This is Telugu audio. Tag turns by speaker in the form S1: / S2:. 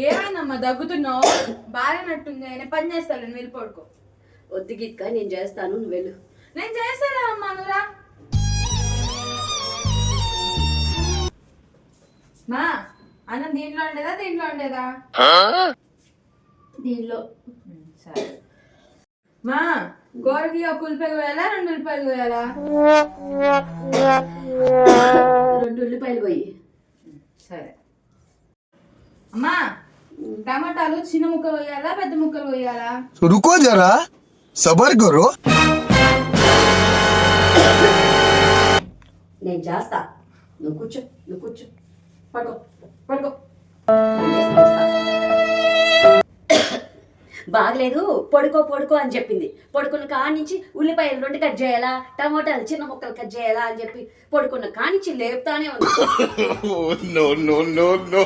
S1: ఏమైందమ్మా దగ్గుతున్నావు? బాగానట్టుంది. నేను పని చేస్తాను, వెళ్ళి పడుకో.
S2: వద్దు గీత్క, నేను చేస్తాను, నువ్వు వెళ్ళు.
S1: నేను చేస్తారా అమ్మా, నువ్వురా. మా అన్నం దీంట్లో ఉండేదా దీంట్లో ఉండేదా?
S2: దీనిలో.
S1: సరే మా, గోడకి ఒక ఉల్లిపాయ కోయాలా 2 ఉల్లిపాయలు కోయాలా?
S2: 2 ఉల్లిపాయలు పోయి.
S1: సరే అమ్మా, టమాటాలు చిన్న ముక్కలు కోయాలా పెద్ద ముక్కలు కోయాలా?
S3: रुको जरा सबर करो.
S2: నేను చేస్తా, నువ్వు కూర్చో, నువ్వు కూర్చో, పడుకో పడుకో. బాగలేదు, పడుకో పడుకో అని చెప్పింది. పడుకున్న కానించి ఉల్లిపాయలు 2 కట్ చేయాలా, టమాటాలు చిన్న ముక్కలు కట్ చేయాలా అని చెప్పి పడుకున్న కానించి లేపుతానే ఉంది.
S3: No, no, no, no.